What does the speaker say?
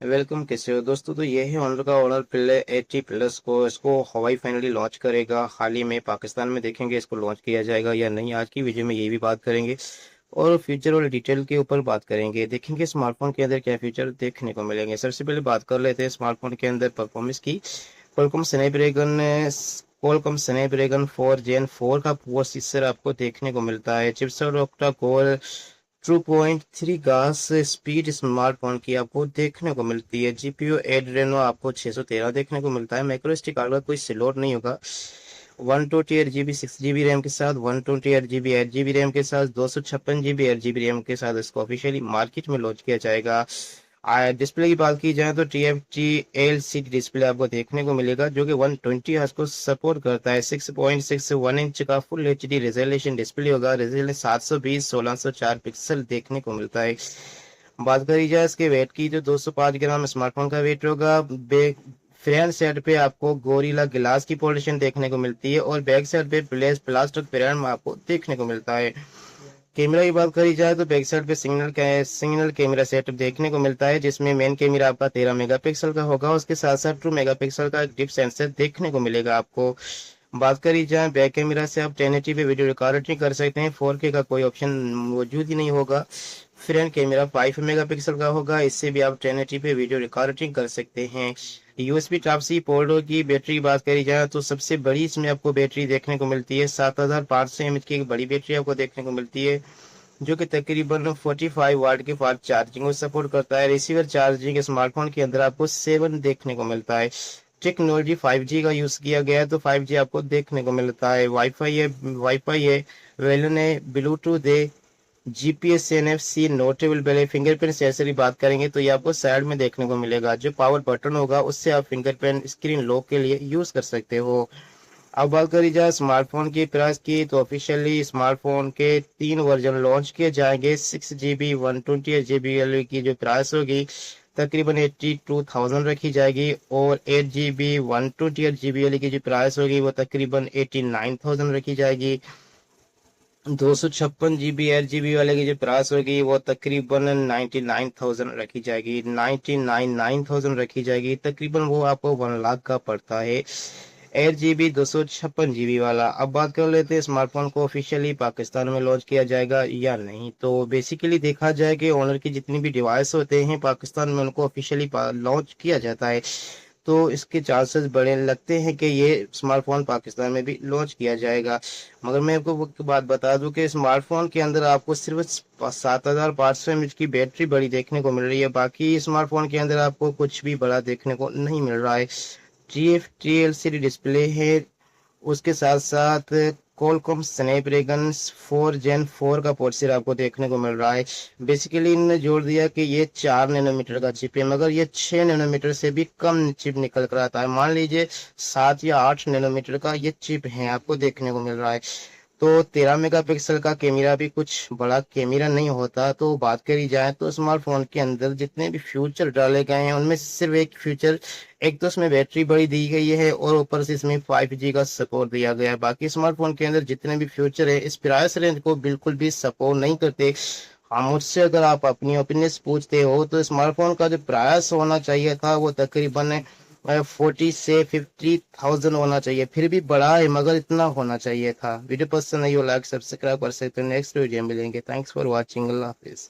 Welcome, कैसे हो दोस्तों। तो ये है ऑनर का ऑनर प्ले 80 प्लस को इसको हवाई फाइनली लॉन्च करेगा। हाल ही में पाकिस्तान में देखेंगे इसको लॉन्च किया जाएगा या नहीं। आज की वीडियो में ये भी बात करेंगे और फ्यूचर और डिटेल के ऊपर बात करेंगे। देखेंगे स्मार्टफोन के अंदर क्या फीचर देखने को मिलेंगे। सबसे पहले बात कर लेते हैं स्मार्टफोन के अंदर परफॉर्मेंस की। क्वालकॉम स्नैपड्रैगन क्वालकॉम स्नैपड्रैगन 4 जेन 4 का प्रोसेसर आपको देखने को मिलता है। चिपसेट ऑक्टा कोर 2.3 गास स्पीड स्मार्टफोन की आपको देखने को मिलती है। जीपीयू एड्रेनो आपको 613 देखने को मिलता है। माइक्रोस्टिक कार्ड का कोई स्लॉट नहीं होगा। 128 GB 6 GB रैम के साथ, 128 GB 8 GB रैम के साथ, 256 GB 8 GB रैम के साथ इसको ऑफिशियली मार्केट में लॉन्च किया जाएगा। डिस्प्ले की बात की जाए तो TFT LCD डिस्प्ले आपको देखने को मिलेगा जो कि 120 हर्ट्ज को सपोर्ट करता है। 6.61 इंच का फुल HD रेजोल्यूशन डिस्प्ले होगा। रेजोल्यूशन 720x1604 पिक्सल देखने को मिलता है। बात करी जाए इसके वेट की तो 205 ग्राम स्मार्टफोन का वेट होगा। फ्रंट साइड पे आपको गोरिल्ला ग्लास की पॉलिशिंग देखने को मिलती है और बैक साइड पे प्लास्टिक फ्रेम आपको देखने को मिलता है। कैमरा की बात करी जाए तो बैक साइड पे सिंगल कैमरा सेटअप देखने को मिलता है जिसमें मेन कैमरा आपका 13 मेगापिक्सल का होगा। उसके साथ साथ 2 मेगापिक्सल का डिप सेंसर देखने को मिलेगा आपको। बात करी जाए बैक कैमरा से आप 1080 पे वीडियो रिकॉर्डिंग कर सकते हैं। 4K का कोई ऑप्शन मौजूद ही नहीं होगा। फ्रंट कैमरा 5 मेगापिक्सल का होगा, इससे भी आप 1080 पे वीडियो रिकॉर्डिंग कर सकते हैं। USB टाइप सी पोर्ट की बैटरी की बात करी जाए तो सबसे बड़ी इसमें आपको बैटरी देखने को मिलती है। 7500 mAh की एक बड़ी बैटरी आपको देखने को मिलती है जो कि तकरीबन 45 वाट के फास्ट चार्जिंग को सपोर्ट करता है। रिसीवर चार्जिंग स्मार्टफोन के अंदर आपको 7 देखने को मिलता है। टेक्नोलॉजी 5G का यूज किया गया है तो 5G आपको देखने को मिलता है। वाईफाई है, वेलन है, ब्लूटूथ है, GPS NFC नोटेबल पहले फिंगरप्रिंट सेंसर की बात करेंगे तो ये आपको साइड में देखने को मिलेगा। जो पावर बटन होगा उससे आप फिंगरप्रिंट स्क्रीन लॉक के लिए यूज कर सकते हो। अब बात करी जाए स्मार्टफोन की प्राइस की तो ऑफिशियली स्मार्टफोन के 3 वर्जन लॉन्च किए जाएंगे। 6 GB 128 GB की जो प्राइस होगी तकरीबन 82,000 रखी जाएगी और 8 GB 128 GB की जो प्राइस होगी वो तकरीबन 89,000 रखी जाएगी। 256 GB 8 GB वाले की जो प्राइस होगी वो तकरीबन 99,000 रखी जाएगी। 99,000 रखी जाएगी, तकरीबन वो आपको 1 लाख का पड़ता है। 8 GB 256 GB वाला। अब बात कर लेते हैं स्मार्टफोन को ऑफिशियली पाकिस्तान में लॉन्च किया जाएगा या नहीं। तो बेसिकली देखा जाए कि ऑनर की जितनी भी डिवाइस होते हैं पाकिस्तान में उनको ऑफिशियली लॉन्च किया जाता है तो इसके चांसेस बड़े लगते हैं कि ये स्मार्टफोन पाकिस्तान में भी लॉन्च किया जाएगा। मगर मैं आपको वो बात बता दूं कि स्मार्टफोन के अंदर आपको सिर्फ 7500 mAh की बैटरी बड़ी देखने को मिल रही है। बाकी स्मार्टफोन के अंदर आपको कुछ भी बड़ा देखने को नहीं मिल रहा है। TFT LCD डिस्प्ले है, उसके साथ साथ क्वालकॉम स्नैपड्रैगन 4 जेन 4 का प्रोसेसर आपको देखने को मिल रहा है। बेसिकली इन्होंने जोड़ दिया कि ये 4 नैनोमीटर का चिप है, मगर ये 6 नैनोमीटर से भी कम चिप निकल कर आता है। मान लीजिए 7 या 8 नैनोमीटर का ये चिप है आपको देखने को मिल रहा है। तो 13 मेगापिक्सल का कैमरा भी कुछ बड़ा कैमरा नहीं होता। तो बात करी जाए तो स्मार्टफोन के अंदर जितने भी फीचर डाले गए हैं उनमें से सिर्फ एक फीचर, एक तो इसमें बैटरी बड़ी दी गई है और ऊपर से इसमें 5G का सपोर्ट दिया गया है। बाकी स्मार्टफोन के अंदर जितने भी फीचर है इस प्राइस रेंज को बिल्कुल भी सपोर्ट नहीं करते। हाँ, मुझसे अगर आप अपनी ओपिनियन पूछते हो तो स्मार्टफोन का जो प्राइस होना चाहिए था वो तकरीबन 40 से 50,000 होना चाहिए। फिर भी बड़ा है मगर इतना होना चाहिए था। वीडियो पसंद नहीं हो लाइक सब्सक्राइब कर सकते हैं। नेक्स्ट वीडियो मिलेंगे। Thanks for watching. Allah Hafiz.